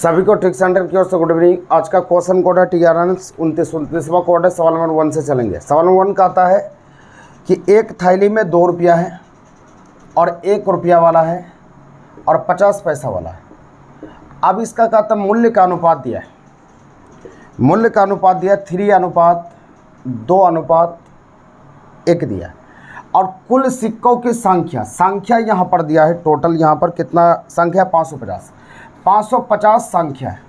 सभी को trick centre की ओर से गुड इवनिंग। आज का क्वेश्चन कोड है TRN 29 कोड है। सवाल नंबर 1 से चलेंगे। सवाल नंबर 1 का आता है कि एक थैली में 2 रुपया है और 1 रुपया वाला है और 50 पैसा वाला है। अब इसका कहता है मूल्य का अनुपात दिया है। मूल्य का अनुपात दिया 3:2:1 दिया है और कुल सिक्कों की संख्या यहाँ पर दिया है। टोटल यहाँ पर कितना संख्या 550 संख्या है।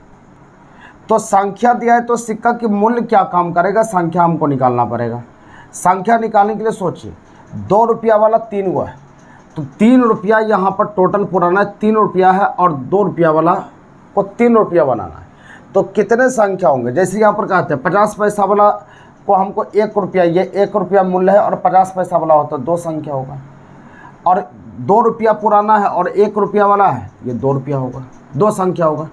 तो संख्या दिया है तो सिक्का की मूल्य क्या काम करेगा, संख्या हमको निकालना पड़ेगा। संख्या निकालने के लिए सोचिए 2 रुपया वाला 3 हुआ है तो 3 रुपया यहाँ पर टोटल पुराना है। 3 रुपया है और 2 रुपया वाला को 3 रुपया बनाना है तो कितने संख्या होंगे। जैसे यहाँ पर कहते हैं 50 पैसा वाला को हमको 1 रुपया, ये 1 रुपया मूल्य है और 50 पैसा वाला होता है 2 संख्या होगा। और 2 रुपया पुराना है और 1 रुपया वाला है, ये 2 रुपया होगा, 2 संख्या होगा।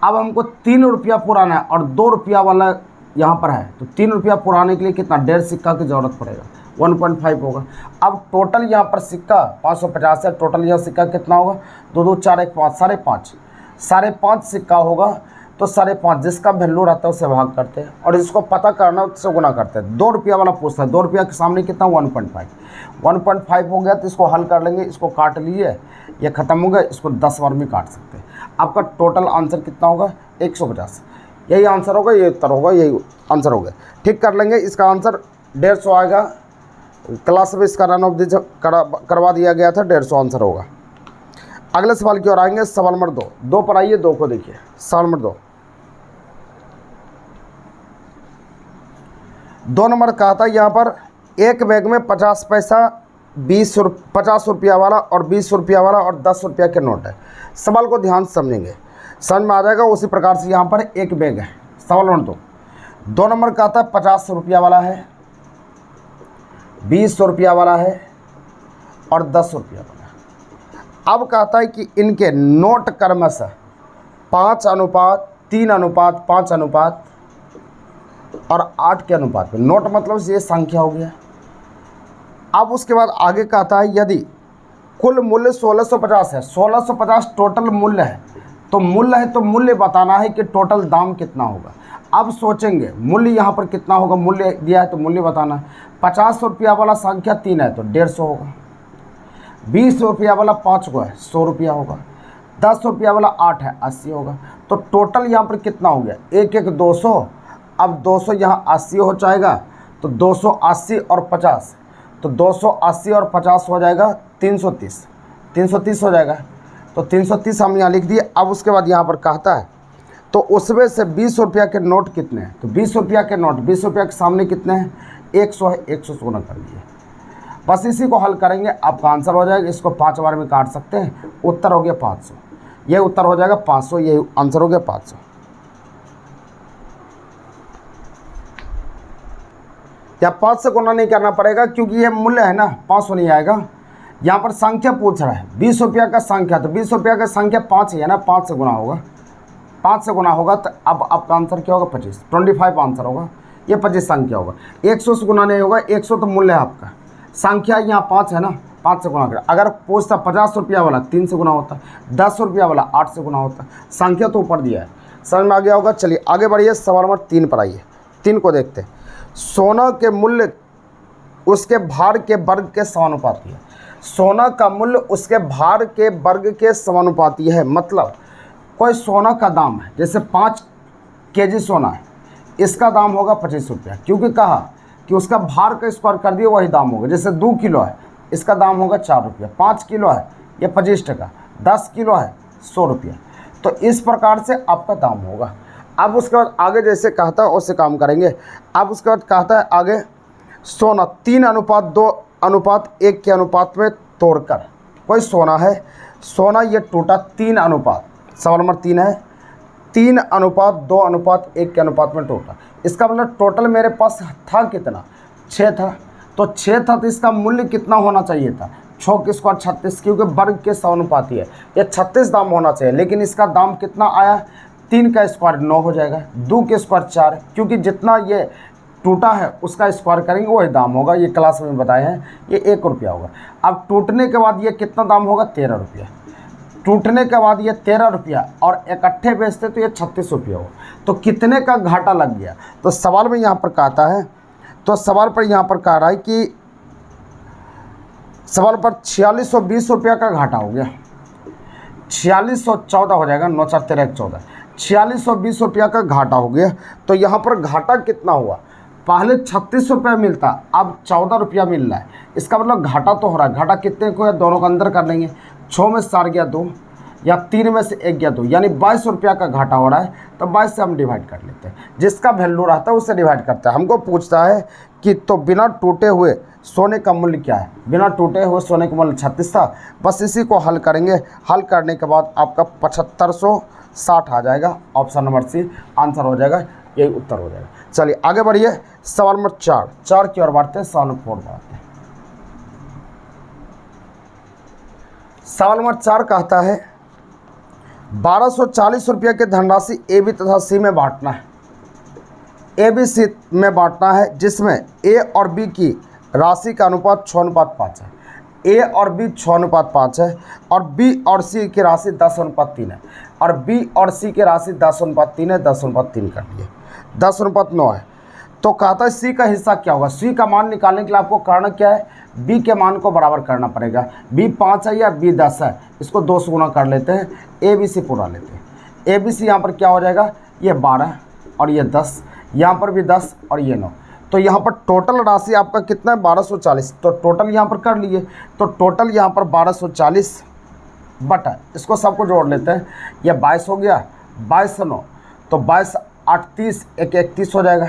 अब हमको 3 रुपया पुराना है और 2 रुपया वाला यहाँ पर है तो 3 रुपया पुराने के लिए कितना 1.5 सिक्का की ज़रूरत पड़ेगा, 1.5 होगा। अब टोटल यहाँ पर सिक्का 550 है। टोटल यहाँ सिक्का कितना होगा 2 2 4 1 5 5.5 सिक्का होगा। तो 5.5 जिसका वैल्यू रहता है उससे भाग करते हैं और इसको पता करना उससे गुना करते हैं। 2 रुपया वाला पूछता है, 2 रुपया के सामने कितना 1.5 हो गया तो इसको हल कर लेंगे। इसको काट लिए, ये ख़त्म हो गया, इसको 10 बार में काट सकते हैं। आपका टोटल आंसर कितना होगा 150। यही आंसर होगा, ये उत्तर होगा, यही आंसर होगा। ठीक कर लेंगे। इसका आंसर 150 आएगा। क्लास में इसका रन ऑफ करवा दिया गया था, 150 आंसर होगा। अगले सवाल की ओर आएंगे। सवाल नंबर 2 पर आइए, 2 को देखिए। सवाल नंबर 2 नंबर कहा था यहाँ पर एक बैग में 50 पैसा 50 रुपया वाला और 20 रुपया वाला और 10 रुपया के नोट है। सवाल को ध्यान से समझेंगे, समझ में आ जाएगा। उसी प्रकार से यहाँ पर एक बैग है। सवाल नंबर 2 नंबर कहा था 50 रुपया वाला है, 20 रुपया वाला है और 10 रुपया वाला है। अब कहता है कि इनके नोट क्रमशः 5:3:5 और 8 के अनुपात में। नोट मतलब ये संख्या हो गया। अब उसके बाद आगे कहता है यदि कुल मूल्य 1650 है, 1650 टोटल मूल्य है तो मूल्य बताना है कि टोटल दाम कितना होगा। अब सोचेंगे मूल्य यहाँ पर कितना होगा, मूल्य दिया है तो मूल्य बताना है। 50 रुपया वाला संख्या 3 है तो 150 होगा। 20 रुपया वाला 5 को है 100 रुपया होगा। 10 रुपया वाला 8 है 80 होगा। तो टोटल यहाँ पर कितना हो गया 1 1 200। अब 200 यहाँ 80 हो जाएगा तो 280 और 50 तो 280 और 50 हो जाएगा 330 हो जाएगा। तो 330 हम यहाँ लिख दिए। अब उसके बाद यहाँ पर कहता है तो उसमें से 20 रुपया के नोट कितने हैं। तो 20 रुपया के नोट 20 रुपया के सामने कितने हैं 100 है, 100 से गुना कर दिए। बस इसी को हल करेंगे, आपका आंसर हो जाएगा। इसको 5 बार में काट सकते हैं। उत्तर हो गया 500। ये उत्तर हो जाएगा 500, ये आंसर हो गया 500। या 5 से गुना नहीं करना पड़ेगा क्योंकि ये मूल्य है ना, 500 नहीं आएगा। यहाँ पर संख्या पूछ रहा है 20 रुपया का संख्या, तो 20 रुपया का संख्या 5 ही है ना, 5 से गुना होगा। 5 से गुना होगा तो अब आपका आंसर क्या होगा 25 आंसर होगा। ये 25 संख्या होगा। 100 से गुना नहीं होगा, 100 तो मूल्य है आपका। संख्या यहाँ 5 है ना, 5 से गुना कर। अगर पूछता 50 रुपया वाला 3 से गुना होता, 10 रुपया वाला 8 से गुना होता। संख्या तो ऊपर दिया है, समझ में आ गया होगा। चलिए आगे बढ़िए। सवाल नंबर 3 पर आइए। 3 को देखते हैं। सोना के मूल्य उसके भार के वर्ग के समानुपाती है। सोना का मूल्य उसके भार के वर्ग के समानुपाती है। मतलब कोई सोना का दाम है, जैसे 5 kg सोना है, इसका दाम होगा 25 रुपया, क्योंकि कहा कि उसका भार का स्क्वायर कर दिए वही दाम होगा। जैसे 2 किलो है, इसका दाम होगा 4 रुपया। 5 किलो है, ये 25 टका। 10 किलो है 100 रुपया। तो इस प्रकार से आपका दाम होगा। अब उसके बाद आगे जैसे कहता है उससे काम करेंगे। अब उसके बाद कहता है आगे सोना 3:2:1 के अनुपात में तोड़कर। कोई सोना है, सोना ये टूटा 3 अनुपात। सवाल नंबर 3 है 3:2:1 के अनुपात में टूटा। इसका मतलब टोटल मेरे पास था कितना 6 था। तो 6 था तो इसका मूल्य कितना होना चाहिए था 6 के स्क्वायर 36, क्योंकि वर्ग के समानुपाती है। ये 36 दाम होना चाहिए, लेकिन इसका दाम कितना आया 3 का स्क्वायर 9 हो जाएगा। 2 के स्क्वायर 4, क्योंकि जितना ये टूटा है उसका स्क्वायर करेंगे वही दाम होगा। ये क्लास में बताए हैं। ये 1 रुपया होगा। अब टूटने के बाद ये कितना दाम होगा 13 रुपया। टूटने के बाद ये 13 रुपया और इकट्ठे बेचते तो ये 36 रुपया हो, तो कितने का घाटा लग गया। तो सवाल में यहाँ पर कहता है, तो सवाल पर यहाँ पर कह रहा है कि सवाल पर 4620 रुपया का घाटा हो गया, 4614 हो जाएगा, 9 4 13 14, 4620 रुपया का घाटा हो गया। तो यहाँ पर घाटा कितना हुआ, पहले 36 रुपया मिलता, अब 14 रुपया मिल रहा है, इसका मतलब घाटा तो हो रहा है। घाटा कितने को है, दोनों का अंदर कर लेंगे, 6 में 4 गया 2 या 3 में से 1 गया 2, यानी 22 रुपया का घाटा हो रहा है। तो 22 से हम डिवाइड कर लेते हैं, जिसका वैल्यू रहता है उससे डिवाइड करते हैं। हमको पूछता है कि तो बिना टूटे हुए सोने का मूल्य क्या है। बिना टूटे हुए सोने का मूल्य 36 था, बस इसी को हल करेंगे। हल करने के बाद आपका 7560 आ जाएगा, ऑप्शन नंबर सी आंसर हो जाएगा, यही उत्तर हो जाएगा। चलिए आगे बढ़िए, सवाल नंबर 4 की ओर बढ़ते हैं, सवाल नंबर 4 बढ़ाते हैं। सवाल नंबर 4 कहता है 1240 रुपये की धनराशि ए बी तथा सी में बांटना है। ए बी सी में बांटना है, जिसमें ए और बी की राशि का अनुपात 6:5 है। ए और बी 6:5 है और बी और सी की राशि 10:3 है, और बी और सी की राशि 10:3 है, 10:3 कर लिए, 10:9 है। तो कहता है सी का हिस्सा क्या होगा। सी का मान निकालने के लिए आपको करना क्या है, बी के मान को बराबर करना पड़ेगा। बी 5 है या बी 10 है, इसको 2 से गुना कर लेते हैं, ए बी सी पूरा लेते हैं। ए बी सी यहाँ पर क्या हो जाएगा, ये 12 और ये 10, यहाँ पर भी 10 और ये 9। तो यहाँ पर टोटल राशि आपका कितना है, 1240। तो टोटल यहाँ पर कर लिए, तो टोटल यहाँ पर 1240 बटा, इसको सबको जोड़ लेते हैं, ये 22 हो गया, 22 से 9, तो 22 8 30, 31 हो जाएगा।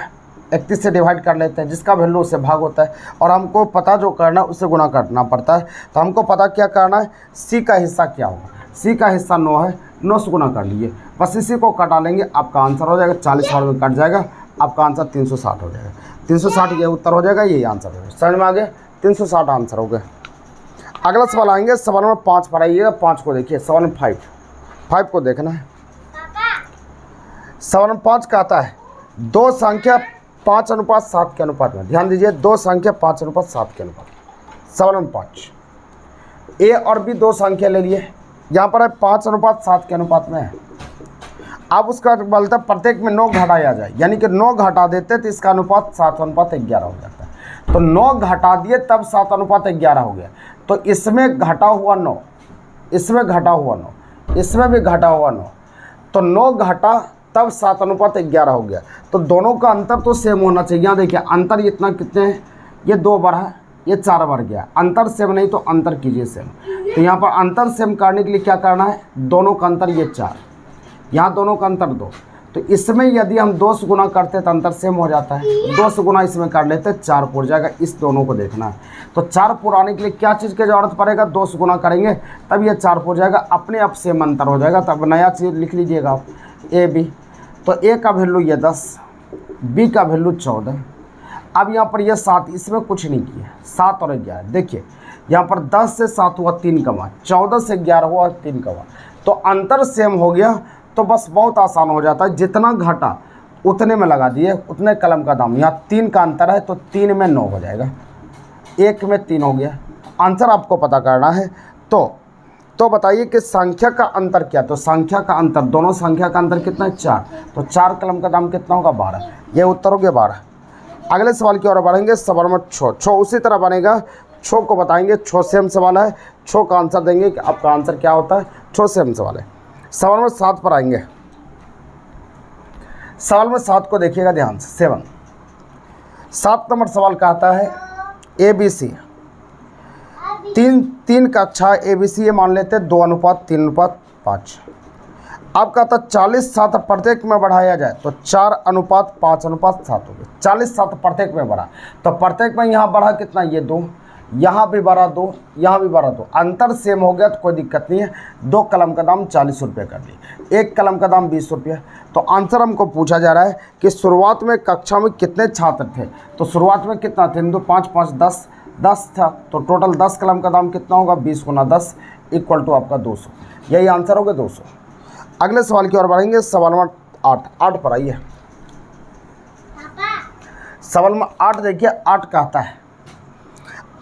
31 से डिवाइड कर लेते हैं, जिसका वैल्यू उससे भाग होता है, और हमको पता जो करना है उससे गुना करना पड़ता है। तो हमको पता क्या करना है, सी का हिस्सा क्या होगा। सी का हिस्सा 9 है, 9 से गुना कर लिए, बस इसी को कटा लेंगे, आपका आंसर हो जाएगा 40 में कट जाएगा, आपका आंसर 360 हो जाएगा। 360 ये उत्तर हो जाएगा, यही आंसर हो जाएगा। समझ में आ गया, 360 आंसर हो गया। अगला सवाल आएंगे, सवाल नंबर 5 पढ़ाइएगा। 5 को देखिए, सवाल नंबर 5 को देखना है। सवाल नंबर 5 कहता है 2 संख्या 5:7 के अनुपात में, ध्यान दीजिए, 2 संख्या 5:7 के अनुपात। सवाल नंबर 5, ए और बी 2 संख्या ले लिए, यहाँ पर है 5:7 के अनुपात में है। अब उसका बोलता है प्रत्येक में 9 घटाया जाए, यानी कि 9 घटा देते तो इसका अनुपात 7:11 हो जाता है। तो 9 घटा दिए तब 7:11 हो गया। तो इसमें घटा हुआ 9, इसमें घटा हुआ 9, इसमें भी घटा हुआ 9, तो 9 घटा तब 7:11 हो गया। तो दोनों का अंतर तो सेम होना चाहिए। यहाँ देखिए अंतर इतना कितने हैं, ये 2 बढ़ा, ये 4 बढ़ गया। अंतर सेम नहीं तो अंतर कीजिए सेम। तो यहाँ पर अंतर सेम करने के लिए क्या करना है, दोनों का अंतर ये 4, यहाँ दोनों का अंतर 2। तो इसमें यदि हम 2 से गुना करते तो अंतर सेम हो जाता है, 2 से गुना इसमें कर लेते 4 पुर जाएगा। इस दोनों को देखना है, तो 4 पुराने के लिए क्या चीज़ की जरूरत पड़ेगा, 2 से गुना करेंगे तब ये 4 पुर जाएगा, अपने आप सेम अंतर हो जाएगा। तब नया चीज़ लिख लीजिएगा आप, ए बी। तो ए का वैल्यू ये 10, बी का वैल्यू 14। अब यहाँ पर ये 7, इसमें कुछ नहीं किया, 7 और 11। देखिए यहाँ पर 10 से 7 हुआ 3 कमा, 14 से 11 हुआ 3 कमा, तो अंतर सेम हो गया। तो बस बहुत आसान हो जाता है, जितना घटा उतने में लगा दिए, उतने कलम का दाम। यहाँ 3 का अंतर है तो 3 में 9 हो जाएगा, 1 में 3 हो गया। आंसर आपको पता करना है। तो बताइए कि संख्या का अंतर क्या। तो संख्या का अंतर, दोनों संख्या का अंतर कितना है, 4। तो 4 कलम का दाम कितना होगा, 12। ये उत्तर हो गया 12। अगले सवाल की ओर बढ़ेंगे, सवाल नंबर 6 उसी तरह बनेगा। 6 को बताएंगे, 6 सेम सवाल है, 6 का आंसर देंगे कि आपका आंसर क्या होता है। 6 सेम सवाल है। सवाल नंबर 7 पर आएंगे। सवाल नंबर 7 को देखिएगा ध्यान से, 7 नंबर सवाल कहता है ए बी सी, तीन कक्षा ए बी सी ये मान लेते हैं 2:3:5। अब कहता 40:7 प्रत्येक में बढ़ाया जाए तो 4:5:7 हो गया। 40:7 प्रत्येक में बढ़ा, तो प्रत्येक में यहाँ बढ़ा कितना, ये 2, यहाँ भी बढ़ा 2, यहाँ भी बढ़ा 2, अंतर सेम हो गया तो कोई दिक्कत नहीं है। 2 कलम का दाम 40 रुपये कर लिए, 1 कलम का दाम 20 रुपये। तो आंसर हमको पूछा जा रहा है कि शुरुआत में कक्षा में कितने छात्र थे। तो शुरुआत में कितना थे, 2 5 5 10 था, तो टोटल 10 कलम का दाम कितना होगा, 20 × 10 इक्वल टू आपका 200। यही आंसर हो गया 200। अगले सवाल की ओर बढ़ेंगे, सवाल नंबर 8 पर आइए। सवाल में 8 देखिए, 8 कहता है,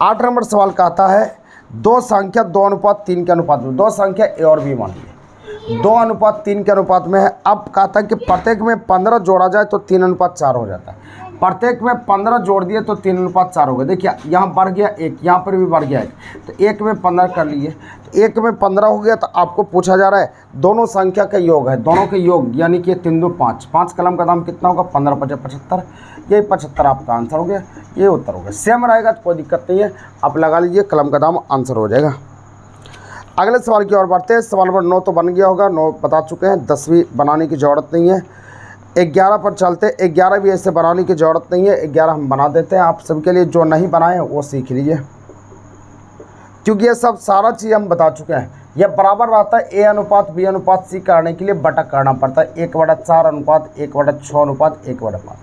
8 नंबर सवाल कहता है दो संख्या 2:3 के अनुपात में, दो संख्या ए और बी मान लीजिए 2:3 के अनुपात में है। अब कहा था कि प्रत्येक में 15 जोड़ा जाए तो 3:4 हो जाता है। प्रत्येक में 15 जोड़ दिए तो 3:4 हो गए। देखिए यहाँ बढ़ गया 1, यहाँ पर भी बढ़ गया 1, तो 1 में 15 कर लिए, तो 1 में 15 हो गया। तो आपको पूछा जा रहा है दोनों संख्या का योग है, दोनों के योग यानी कि 3 2 5, 5 कलम का दाम कितना होगा 15 5 75, यही 75 आपका आंसर हो गया, ये उत्तर हो गया। सेम रहेगा तो कोई दिक्कत नहीं है, आप लगा लीजिए कलम का दाम आंसर हो जाएगा। अगले सवाल की ओर बढ़ते हैं। सवाल नंबर 9 तो बन गया होगा, 9 बता चुके हैं, 10वीं बनाने की ज़रूरत नहीं है। 11 पर चलते, 11 भी ऐसे बनाने की ज़रूरत नहीं है, 11 हम बना देते हैं आप सबके लिए, जो नहीं बनाए वो सीख लीजिए, क्योंकि ये सब सारा चीज़ हम बता चुके हैं। यह बराबर रहता है A अनुपात B अनुपात C करने के लिए बटा करना पड़ता है 1/4 अनुपात 1/6 अनुपात 1/5।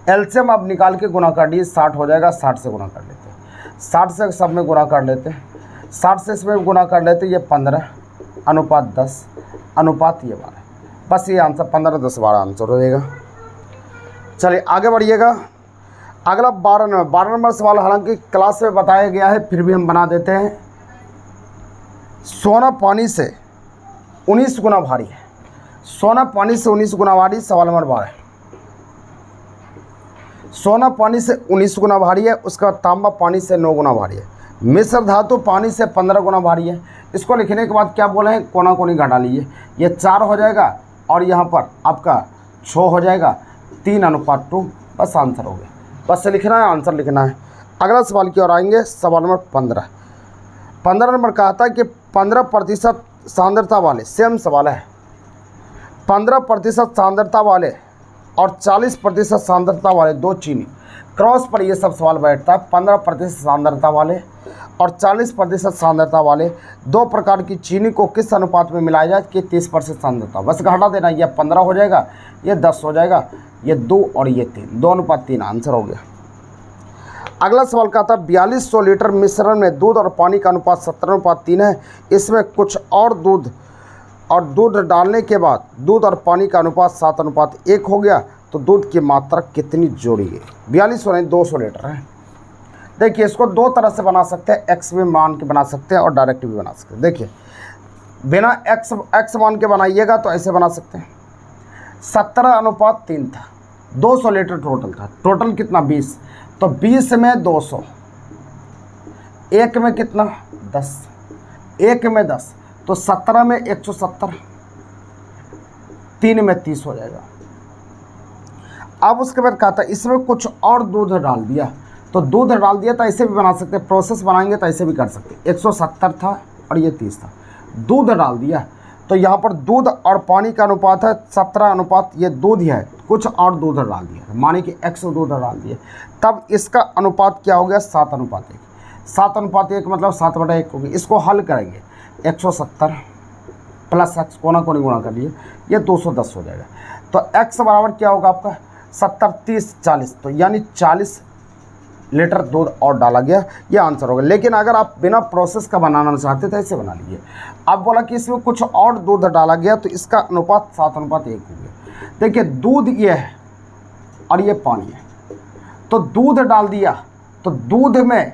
एलसीएम आप निकाल के गुना कर दिए, 60 हो जाएगा, 60 से गुना कर लेते हैं, 60 से सब में गुना कर लेते हैं, 60 से इसमें गुना कर लेते, ये 15 अनुपात 10 अनुपात ये 12, बस ये आंसर 15 10 12 आंसर हो जाएगा। चलिए आगे बढ़िएगा। अगला 12 नंबर सवाल, हालांकि क्लास में बताया गया है फिर भी हम बना देते हैं। सोना पानी से 19 गुना भारी है, सोना पानी से 19 गुना भारी। सवाल नंबर 12, सोना पानी से 19 गुना भारी है, उसका तांबा पानी से 9 गुना भारी है, मिश्र धातु पानी से 15 गुना भारी है। इसको लिखने के बाद क्या बोले हैं, कोना कोनी घटा लीजिए, ये 4 हो जाएगा और यहाँ पर आपका 6 हो जाएगा, 3:2, बस आंसर हो गया। बस लिखना है, आंसर लिखना है। अगला सवाल की ओर आएंगे। सवाल नंबर 15 नंबर कहा था कि 15% सांद्रता वाले, सेम सवाल है, 15% सांद्रता वाले और 40% सांद्रता वाले दो चीनी, क्रॉस पर ये सब सवाल बैठता है। 15% सांद्रता वाले और 40% सांद्रता वाले दो प्रकार की चीनी को किस अनुपात में मिलाया जाए कि 30% सांद्रता, बस घटा देना, ये 15 हो जाएगा, ये 10 हो जाएगा, ये 2 और ये 3, 2:3 आंसर हो गया। अगला सवाल का था 4200 लीटर मिश्रण में दूध और पानी का अनुपात 70:3 है, इसमें कुछ और दूध डालने के बाद दूध और पानी का अनुपात 7:1 हो गया, तो दूध की मात्रा कितनी जोड़ी है। 4200 नहीं 200 लीटर है। देखिए इसको दो तरह से बना सकते हैं, एक्स भी मान के बना सकते हैं और डायरेक्ट भी बना सकते हैं। देखिए बिना एक्स मान के बनाइएगा तो ऐसे बना सकते हैं, 70:3 था, 200 लीटर टोटल था, टोटल कितना 20, तो 20 में 200, एक में कितना 10, एक में 10, तो 17 में 170, 3 में 30 हो जाएगा। अब उसके बाद कहा था इसमें कुछ और दूध डाल दिया, तो दूध डाल दिया तो ऐसे भी बना सकते हैं, प्रोसेस बनाएंगे तो ऐसे भी कर सकते हैं। 170 था और ये 30 था, दूध डाल दिया, तो यहाँ पर दूध और पानी का अनुपात है 17:, ये दूध है, कुछ और दूध डाल दिया, माने कि 100 दूध डाल दिया, तब इसका अनुपात क्या हो गया 7:1। 7:1 मतलब 7/1 होगी। इसको हल करेंगे, 170 प्लस x कोना कोनी गुणा कर लिए, ये 210 हो जाएगा। तो x बराबर क्या होगा आपका 70 30 40, तो यानी 40 लीटर दूध और डाला गया, ये आंसर होगा। लेकिन अगर आप बिना प्रोसेस का बनाना चाहते थे ऐसे बना लीजिए। अब बोला कि इसमें कुछ और दूध डाला गया, तो इसका अनुपात 7:1 हो गया। देखिए दूध ये है और ये पानी है, तो दूध डाल दिया तो दूध में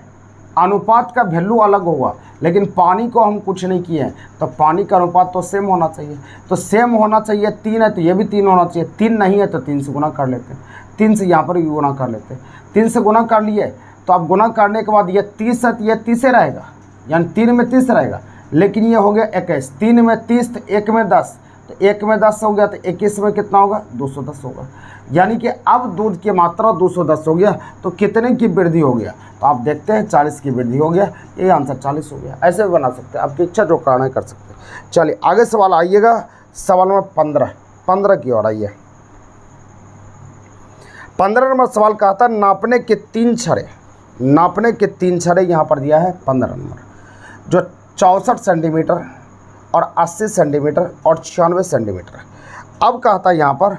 अनुपात का वैल्यू अलग होगा, लेकिन पानी को हम कुछ नहीं किए हैं, तो पानी का अनुपात तो सेम होना चाहिए, तो सेम होना चाहिए। 3 है तो ये भी 3 होना चाहिए, 3 नहीं है तो 3 से गुना कर लेते हैं, 3 से यहाँ पर भी गुना कर लेते हैं, 3 से गुना कर लिए, तो अब गुना करने के बाद ये 30 है तो ये 30 रहेगा, यानी 3 में 30 रहेगा, लेकिन ये हो गया 21, 3 में 30 तो 1 में 10, तो 1 में 10 हो गया, तो 21 में कितना होगा 210 होगा, यानी कि अब दूध की मात्रा 210 हो गया। तो कितने की वृद्धि हो गया, तो आप देखते हैं 40 की वृद्धि हो गया, ये आंसर 40 हो गया। ऐसे भी बना सकते हैं, आपकी इच्छा जो करना है कर सकते हैं। चलिए आगे सवाल आइएगा, सवाल नंबर 15 की ओर आइए। 15 नंबर सवाल कहा था नापने के 3 छड़े, नापने के 3 छड़े यहाँ पर दिया है 15 नंबर, जो 64 सेंटीमीटर और 80 सेंटीमीटर और 96 सेंटीमीटर। अब कहा था यहाँ पर,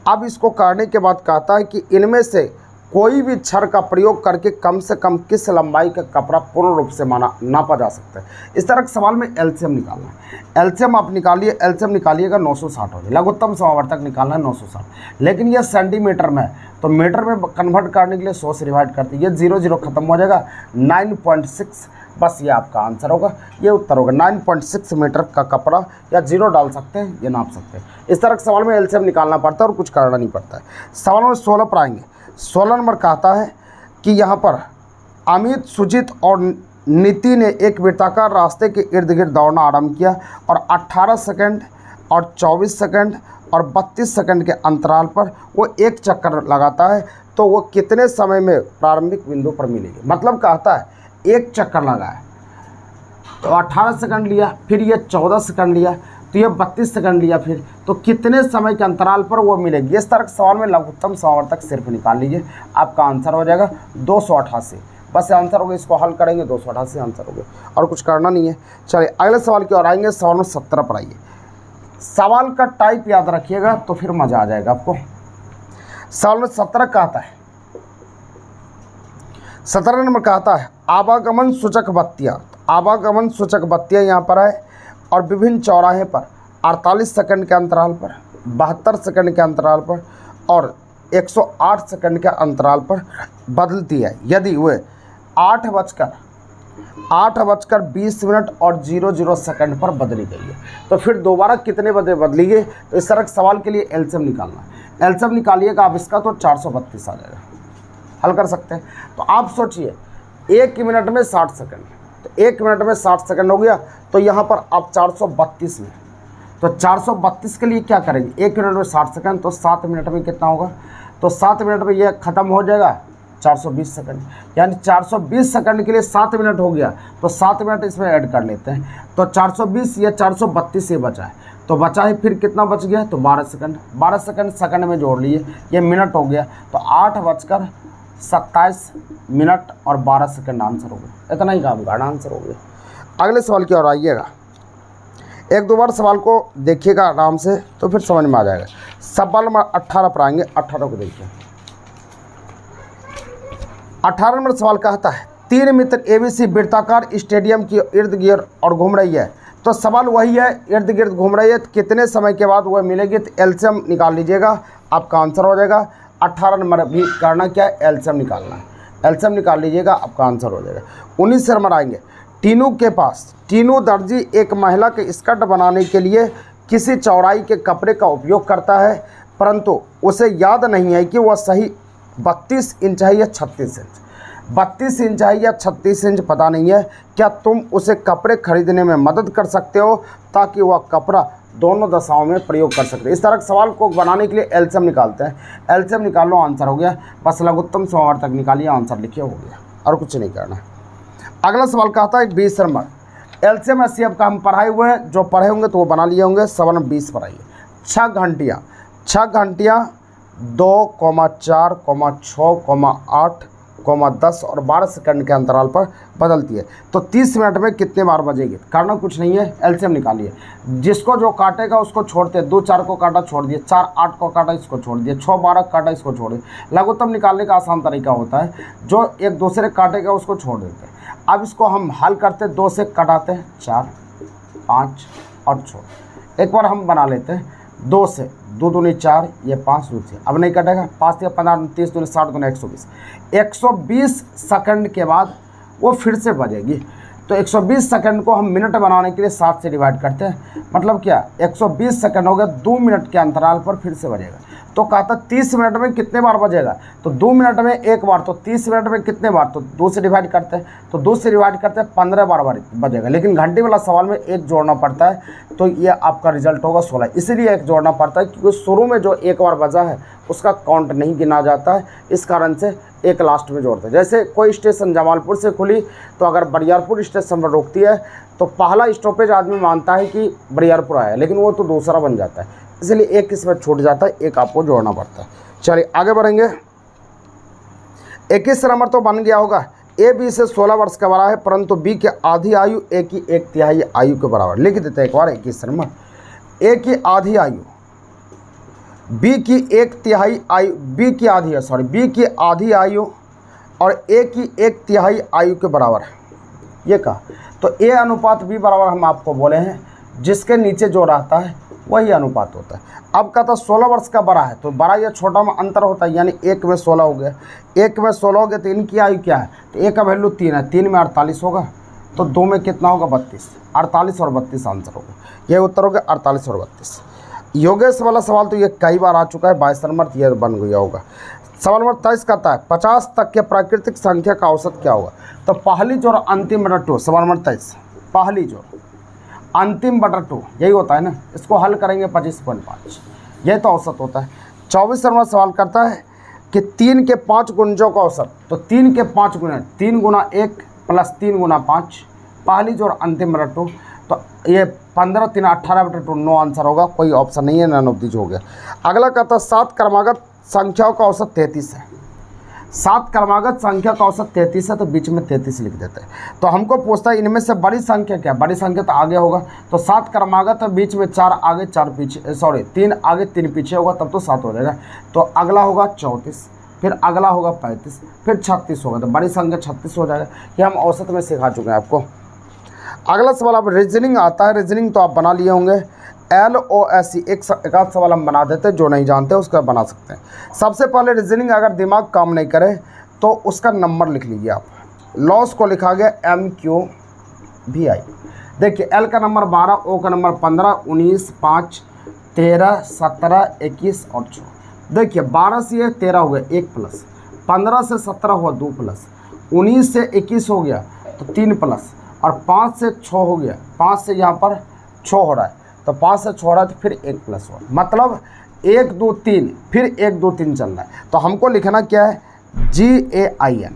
अब इसको करने के बाद कहता है कि इनमें से कोई भी छड़ का प्रयोग करके कम से कम किस लंबाई का कपड़ा पूर्ण रूप से नापा जा सकता है। इस तरह के सवाल में एलसीएम निकालना है। एलसीएम आप निकालिए, एलसीएम निकालिएगा 960 हो जाए, लघुत्तम समावर्तक निकालना है 960, लेकिन यह सेंटीमीटर में है, तो मीटर में कन्वर्ट करने के लिए 100 से डिवाइड करते हैं, ये 0 0 खत्म हो जाएगा, 9.6 बस ये आपका आंसर होगा, ये उत्तर होगा। 9.6 मीटर का कपड़ा, या 0 डाल सकते हैं, ये नाप सकते हैं। इस तरह के सवाल में एलसीएम निकालना पड़ता है और कुछ करना नहीं पड़ता है। सवाल नंबर 16 पर आएंगे। 16 नंबर कहता है कि यहाँ पर अमित, सुजीत और नीति ने एक वृत्ताकार रास्ते के इर्द गिर्द दौड़ना आरंभ किया और 18 सेकंड और 24 सेकंड और 32 सेकंड के अंतराल पर वो एक चक्कर लगाता है, तो वो कितने समय में प्रारंभिक बिंदु पर मिलेगी। मतलब कहता है एक चक्कर लगाए तो 18 सेकंड लिया, फिर ये 14 सेकंड लिया, तो ये 32 सेकंड लिया, फिर तो कितने समय के अंतराल पर वो मिलेगी। इस तरह के सवाल में लघुत्तम समावर्तक सिर्फ निकाल लीजिए, आपका आंसर हो जाएगा 288। बस आंसर हो गया, इसको हल करेंगे 288 आंसर हो गया, और कुछ करना नहीं है। चलिए अगले सवाल की ओर आएंगे। सवाल नंबर 17 पर आइए। सवाल का टाइप याद रखिएगा तो फिर मजा आ जाएगा आपको। सवाल नंबर 17 कहता है, 17 नंबर कहता है आवागमन सूचक बत्तियाँ। आवागमन सूचक बत्तियाँ यहाँ पर है और विभिन्न चौराहे पर 48 सेकंड के अंतराल पर, 72 सेकंड के अंतराल पर और 108 सेकंड के अंतराल पर बदलती है। यदि वे 8:20 और 00 सेकंड पर बदली गई है, तो फिर दोबारा कितने बजे बदली गई। तो इस तरह के सवाल के लिए एलसीएम निकालना है। एलसीएम निकालिएगा आप इसका, तो 432 आ जाएगा। हल कर सकते हैं। तो आप सोचिए 1 मिनट में 60 सेकंड, तो 1 मिनट में 60 सेकंड हो गया, तो यहाँ पर आप 432 में, तो 432 के लिए क्या करेंगे, 1 मिनट में 60 सेकंड, तो 7 मिनट में कितना होगा, तो 7 मिनट में ये ख़त्म हो जाएगा 420 सेकंड, यानी 420 सेकंड के लिए 7 मिनट हो गया, तो 7 मिनट इसमें ऐड कर लेते हैं। तो 420 या 432 ये बचा है, तो बचा है फिर कितना बच गया, तो 12 सेकंड। 12 सेकंड सेकंड में जोड़ लिए, ये मिनट हो गया, तो 8:27 मिनट और 12 सेकंड आंसर हो गया। इतना ही काम गाढ़ा आंसर हो गया। अगले सवाल की ओर आइएगा। एक दो बार सवाल को देखिएगा आराम से, तो फिर समझ में आ जाएगा। सवाल नंबर 18 पर आएंगे। 18 को देखिए। 18 नंबर सवाल कहता है 3 मित्र एबीसी वृत्ताकार स्टेडियम की इर्द गिर्द और घूम रही है। तो सवाल वही है, इर्द गिर्द घूम रही है, कितने समय के बाद वह मिलेगी। तो एलसीएम निकाल लीजिएगा, आपका आंसर हो जाएगा। 18 नंबर भी करना क्या है, एलसीएम निकालना है। एलसीएम निकाल लीजिएगा, आपका आंसर हो जाएगा। 19 नंबर आएंगे। टीनू के पास, टीनू दर्जी एक महिला के स्कर्ट बनाने के लिए किसी चौड़ाई के कपड़े का उपयोग करता है, परंतु उसे याद नहीं है कि वह सही 32 इंच है या 36 इंच। 32 इंच है या 36 इंच पता नहीं है। क्या तुम उसे कपड़े खरीदने में मदद कर सकते हो ताकि वह कपड़ा दोनों दशाओं में प्रयोग कर सकते। इस तरह के सवाल को बनाने के लिए एलसीएम निकालते हैं। एलसीएम निकाल लो, आंसर हो गया। बस लघुत्तम समावर्तक निकालिए, आंसर लिखिए, हो गया, और कुछ नहीं करना। अगला सवाल कहता है 20 नंबर। एलसीएम एचसीएफ का हम पढ़ाए हुए हैं, जो पढ़े होंगे तो वो बना लिए होंगे। सवाल 20 पर आइए। 6 घंटियाँ 2,4,6,8,10 और 12 सेकंड के अंतराल पर बदलती है, तो 30 मिनट में कितने बार बजेगी। करना कुछ नहीं है, एलसीएम निकालिए। जिसको जो काटेगा उसको छोड़ते, 2 4 को काटा छोड़ दिए, 4 8 को काटा इसको छोड़ दिए, 6 12 काटा इसको छोड़ दिए। लघुत्तम निकालने का आसान तरीका होता है, जो एक दूसरे काटेगा उसको छोड़ देते हैं। अब इसको हम हल करते, 2 से कटाते हैं 4 5 और छोड़। एक बार हम बना लेते हैं 2 से, 2 दूनी 4, ये 5 दूर से, अब नहीं कटेगा। 5 या 15 30 दूनी 60 दूनी 120। 120 सेकंड के बाद वो फिर से बजेगी। तो 120 सेकंड को हम मिनट बनाने के लिए 7 से डिवाइड करते हैं। मतलब क्या, 120 सेकंड हो गया, 2 मिनट के अंतराल पर फिर से बजेगा। तो कहता 30 मिनट में कितने बार बजेगा, तो 2 मिनट में एक बार, तो 30 मिनट में कितने बार, तो 2 से डिवाइड करते हैं, तो 2 से डिवाइड करते हैं 15 बार बजेगा। लेकिन घंटे वाला सवाल में एक जोड़ना पड़ता है, तो ये आपका रिजल्ट होगा 16। इसीलिए एक जोड़ना पड़ता है, क्योंकि शुरू में जो एक बार बजा है उसका काउंट नहीं गिना जाता है, इस कारण से एक लास्ट में जोड़ते हैं। जैसे कोई स्टेशन जमालपुर से खुली, तो अगर बरियारपुर स्टेशन पर रोकती है, तो पहला स्टॉपेज आदमी मानता है कि बरियारपुर आया, लेकिन वो तो दूसरा बन जाता है, इसलिए एक इसमें छूट जाता है, एक आपको जोड़ना पड़ता है। चलिए आगे बढ़ेंगे। 21 नंबर तो बन गया होगा। ए बी से 16 वर्ष का बड़ा है, परंतु बी की आधी आयु ए की 1/3 आयु के बराबर। लिख देते हैं एक बार। 21 नंबर, ए की आधी आयु बी की 1/3 आयु, बी की आधी आयु और ए की 1/3 आयु के बराबर है, ये कहा। तो ए अनुपात बी बराबर हम आपको बोले हैं, जिसके नीचे जो रहता है वही अनुपात होता है। अब कहता 16 वर्ष का बड़ा है, तो बड़ा या छोटा में अंतर होता है, यानी 1 में 16 हो गया। 1 में 16 हो गया, तो इनकी आयु क्या है, तो ए का वैल्यू 3 है, 3 में 48 होगा, तो 2 में कितना होगा 32, 48 और 32 आंसर होगा। ये उत्तर हो गया 48 और 32। योगेश वाला सवाल तो ये कई बार आ चुका है, 22 नंबर ये बन गया होगा। सवाल नंबर 23 कहता है 50 तक के प्राकृतिक संख्या का औसत क्या होगा। तो पहली जोड़ अंतिम बटा 2, सवाल नंबर 23 पहली जोड़ अंतिम बटा 2 यही होता है ना, इसको हल करेंगे 25.5, यह तो औसत होता है। 24 नंबर सवाल करता है कि 3 के 5 गुणजों का औसत। तो 3 के 5 गुना 3 गुना 1 प्लस 3 गुना 5, पहली जोड़ अंतिम बटा 2, तो ये 15 3 18 बटा 2 9 आंसर होगा, कोई ऑप्शन नहीं है, नन ऑफ दीज हो गया। अगला कहता है 7 क्रमागत संख्याओं का औसत 33 है। 7 क्रमागत संख्या का औसत 33 है, तो बीच में 33 लिख देते हैं। तो हमको पूछता है इनमें से बड़ी संख्या क्या, बड़ी संख्या तो आगे होगा, तो 7 क्रमागत है, बीच में 4 आगे 4 पीछे, सॉरी 3 आगे 3 पीछे होगा, तब तो 7 हो जाएगा। तो अगला होगा 34, फिर अगला होगा 35, फिर 36 होगा, तो बड़ी संख्या 36 हो जाएगा। ये हम औसत में सिखा चुके हैं आपको। अगला सवाल अब रीजनिंग आता है, रीजनिंग तो आप बना लिए होंगे। LOSE एक आध सवाल हम बना देते हैं, जो नहीं जानते उसका बना सकते हैं। सबसे पहले रीजनिंग अगर दिमाग काम नहीं करे तो उसका नंबर लिख लीजिए आप। लॉस को लिखा गया MQVI। देखिए L का नंबर 12, O का नंबर 15, 19, 5, 13, 17, 21 और 4। देखिए 12 से ये 13 हो गया 1 प्लस, 15 से 17 हुआ 2 प्लस, 19 से 21 हो गया तो 3 प्लस, और 5 से 6 हो गया, 5 से यहाँ पर 6 हो रहा है, तो 5 से 6 हो रहा है तो फिर 1 प्लस हुआ, मतलब 1 2 3 फिर 1 2 3 चल रहा है। तो हमको लिखना क्या है GAIN।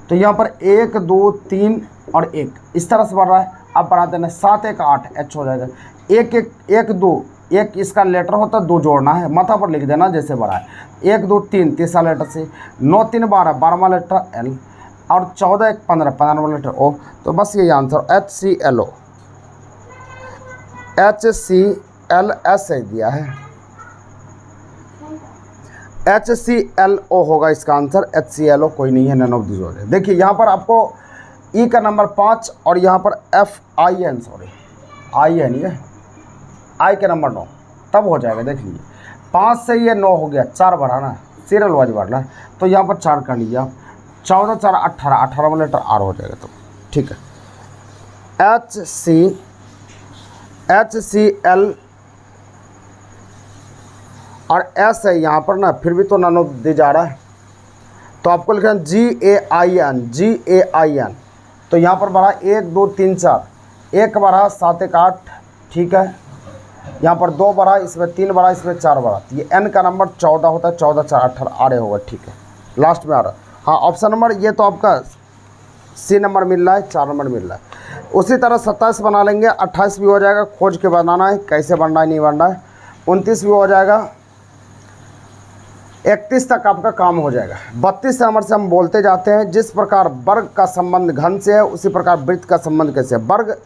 तो यहाँ पर 1 2 3 और 1 इस तरह से बढ़ रहा है। अब बढ़ा देना 7 1 8 H हो जाएगा। 1 1 1 2 1 इसका लेटर होता है, 2 जोड़ना है, माथा पर लिख देना जैसे बढ़ा है। 1 2 3 तीसरा लेटर से, 9 3 12 12वां लेटर L, और 14 1 15 15वां लेटर O। तो बस यही आंसर HCLS दिया है, HCLO होगा इसका आंसर, HCLO कोई नहीं है, नन ऑफ दिस हो जाए। देखिए यहाँ पर आपको E का नंबर 5 और यहाँ पर FIN, सॉरी I है नहीं है, I का नंबर 9, तब हो जाएगा। देख लीजिए 5 से ये 9 हो गया, 4 बढ़ाना सीरियल वाइज बढ़ना है, तो यहाँ पर 4 कर लीजिए आप, 14 4 18, 18वां लेटर R हो जाएगा। तो ठीक है HCL और S है यहाँ पर ना, फिर भी तो नन ऑफ दे जा रहा है, तो आपको लिखना GAIN। तो यहाँ पर बढ़ा 1 2 3 4, 1 बढ़ा 7 1 8, ठीक है, यहाँ पर 2 बढ़ा, इसमें 3 बढ़ा, इसमें 4 बढ़ा, तो ये N का नंबर 14 होता है, 14 4 18 आड़े होगा, ठीक है, लास्ट में आ रहा है। हाँ ऑप्शन नंबर ये तो आपका C नंबर मिल रहा है, 4 नंबर मिल रहा है। उसी तरह 27 बना लेंगे, 28 भी हो जाएगा, खोज के बनाना है कैसे बनना है नहीं बनना है, 29 भी हो जाएगा, 31 तक आपका काम हो जाएगा। 32 नंबर से हम बोलते जाते हैं, जिस प्रकार वर्ग का संबंध घन से है उसी प्रकार वृत्त का संबंध कैसे है। वर्ग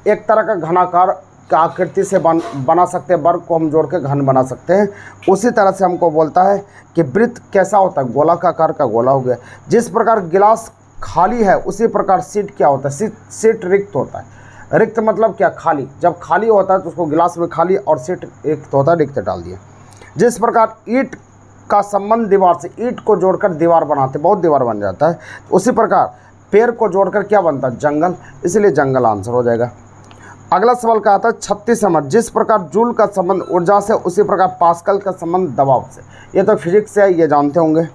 एक तरह का घनाकार का आकृति से बना सकते हैं, वर्ग को हम जोड़ के घन बना सकते हैं। उसी तरह से हमको बोलता है कि वृत्त कैसा होता है, गोलाकार का गोला हो गया। जिस प्रकार गिलास खाली है उसी प्रकार सीट क्या होता है, सीट रिक्त होता है। रिक्त मतलब क्या, खाली, जब खाली होता है तो उसको गिलास में खाली, और सीट रिक्त होता है, रिक्त डाल दिए। जिस प्रकार ईंट का संबंध दीवार से, ईंट को जोड़कर दीवार बनाते, बहुत दीवार बन जाता है, उसी प्रकार पेड़ को जोड़कर क्या बनता है, जंगल, इसलिए जंगल आंसर हो जाएगा। अगला सवाल का आता है 36 नंबर, जिस प्रकार जूल का संबंध ऊर्जा से उसी प्रकार पास्कल का संबंध दबाव से। ये तो फिजिक्स से है, ये जानते होंगे।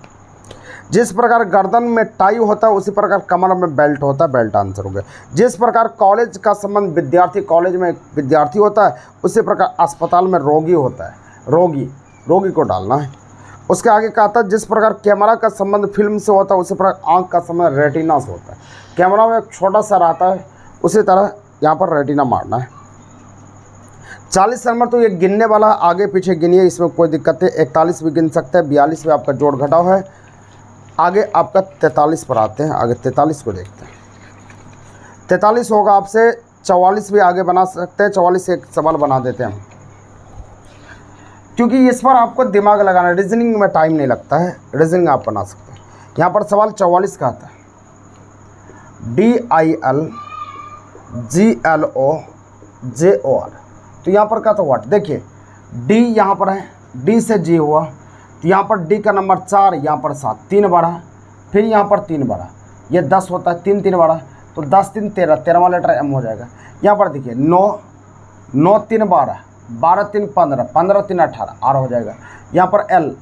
जिस प्रकार गर्दन में टाई होता है उसी प्रकार कमर में बेल्ट होता है, बेल्ट आंसर हो गया। जिस प्रकार कॉलेज का संबंध विद्यार्थी, कॉलेज में विद्यार्थी होता है, उसी प्रकार अस्पताल में रोगी होता है, रोगी को डालना है। उसके आगे कहा था जिस प्रकार कैमरा का संबंध फिल्म से होता है उसी प्रकार आँख का संबंध रेटिना से होता है। कैमरा में एक छोटा सा रहता है, उसी तरह यहाँ पर रेटिना मारना है। 40 नंबर तो ये गिनने वाला, आगे पीछे गिनिए, इसमें कोई दिक्कत नहीं। 41 भी गिन सकते हैं, 42 में आपका जोड़ घटाव है। आगे आपका 43 पर आते हैं, आगे 43 को देखते हैं। 43 होगा आपसे, 44 भी आगे बना सकते हैं, 44 से एक सवाल बना देते हैं हम, क्योंकि इस पर आपको दिमाग लगाना, रीजनिंग में टाइम नहीं लगता है, रीजनिंग आप बना सकते हैं। यहाँ पर सवाल 44 का आता है, DILGLOJOR। तो यहाँ पर क्या था व्हाट, देखिए D यहाँ पर है, D से G हुआ, तो यहाँ पर D का नंबर 4, यहाँ पर 7, 3 बढ़ा, फिर यहाँ पर 3 बढ़ा, ये 10 होता है, 3 3 बढ़ा, तो 10 3 13, 13वां लेटर एम हो जाएगा। यहाँ पर देखिए 9, 9 3 12, 12 3 15, 15 3 18, आर हो जाएगा। यहाँ पर एल,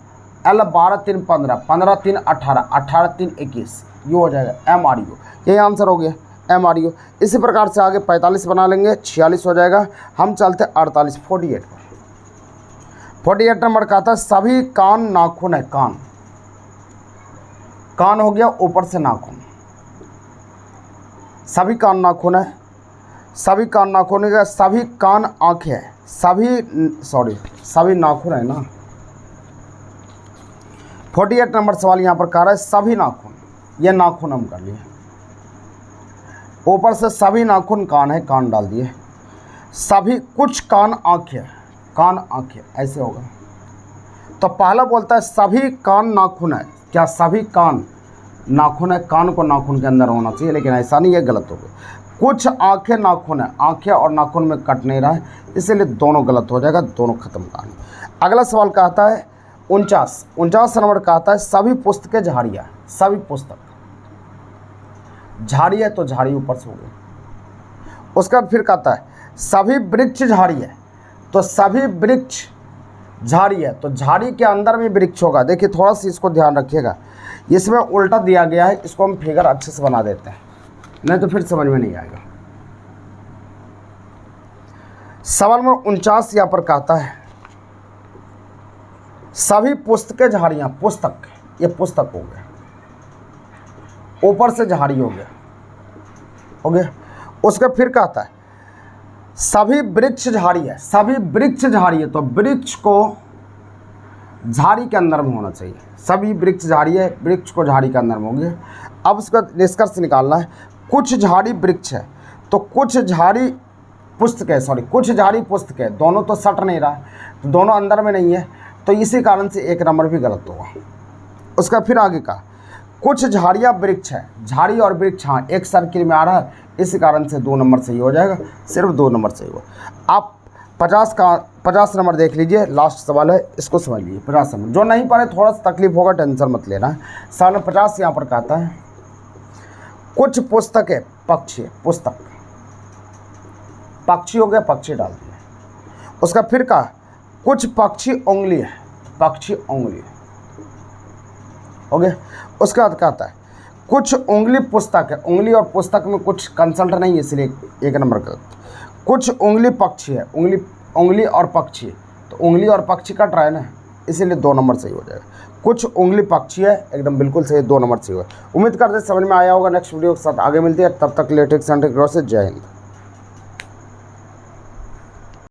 एल 12 3 15, 15 3 18, 18 3 21, यू हो जाएगा एम आर यू। यही आंसर हो गया एम आर यू। इसी प्रकार से आगे 45 बना लेंगे, 46 हो जाएगा। हम चलते 48, 48 पर। 48 नंबर का आता है सभी कान नाखून है, कान, कान हो गया ऊपर से नाखून, सभी कान नाखून है, सभी कान नाखून है, सभी कान आंखें है, सभी नाखून है ना। 48 नंबर सवाल यहाँ पर कह रहा है सभी नाखून, ये नाखून हम कर लिए, ऊपर से सभी नाखून कान है, कान डाल दिए, सभी कुछ कान आंखें, कान आंखें, ऐसे होगा। तो पहला बोलता है सभी कान नाखून है, क्या सभी कान नाखून है, कान को नाखून के अंदर होना चाहिए, लेकिन ऐसा नहीं है, गलत हो गया। कुछ आंखें नाखून है, आंखें और नाखून में कट नहीं रहा है, इसलिए दोनों गलत हो जाएगा, दोनों खत्म कहानी। अगला सवाल कहता है 49 नंबर कहता है सभी पुस्तकें झाड़ियाँ, सभी पुस्तक, झाड़ी है तो झाड़ी ऊपर से हो गई। उसका फिर कहता है सभी वृक्ष झाड़ी है, तो सभी वृक्ष झाड़ी है तो झाड़ी के अंदर भी वृक्ष होगा। देखिए थोड़ा सा इसको ध्यान रखिएगा, इसमें उल्टा दिया गया है, इसको हम फिगर अच्छे से बना देते हैं, नहीं तो फिर समझ में नहीं आएगा। सवाल नंबर 49 यहाँ पर कहता है सभी पुस्तकें झाड़ियाँ, पुस्तक, ये पुस्तक हो गया, ऊपर से झाड़ी हो गया, हो गया। उसका फिर कहता है सभी वृक्ष झाड़ी है, सभी वृक्ष झाड़ी है तो वृक्ष को झाड़ी के अंदर में होना चाहिए, सभी वृक्ष झाड़ी है, वृक्ष को झाड़ी के अंदर में होंगे। अब उसका निष्कर्ष निकालना है, कुछ झाड़ी वृक्ष है तो कुछ झाड़ी पुस्तक है, कुछ झाड़ी पुस्तक है, दोनों तो सट नहीं रहा, तो दोनों अंदर में नहीं है, तो इसी कारण से एक नंबर भी गलत होगा। उसका फिर आगे का कुछ झाड़ियाँ वृक्ष है, झाड़ी और वृक्ष हाँ एक सर्किल में आ रहा है, इसी कारण से 2 नंबर सही हो जाएगा, सिर्फ 2 नंबर सही होगा। आप 50 नंबर देख लीजिए, लास्ट सवाल है, इसको समझ लीजिए। 50 नंबर जो नहीं पढ़े थोड़ा सा तकलीफ होगा, टेंशन मत लेना। सवाल 50 यहाँ पर कहता है कुछ पुस्तकें पक्षी, पुस्तक, पक्षी हो गया, पक्षी डाल दिया। उसका फिर कहा कुछ पक्षी उंगली है, पक्षी उंगली हो गया। उसके बाद कहता है कुछ उंगली पुस्तक है, उंगली और पुस्तक में कुछ कंसल्ट नहीं है, इसलिए 1 नंबर गलत। कुछ उंगली पक्षी है, उंगली और पक्षी, तो उंगली और पक्षी कट रहा है ना, इसीलिए 2 नंबर सही हो जाएगा। कुछ उंगली पक्षी है, एकदम बिल्कुल सही, 2 नंबर सही होगा। उम्मीद करते समझ में आया होगा। नेक्स्ट वीडियो के साथ आगे मिलती है, तब तक लेटेक्स एंड जय हिंद।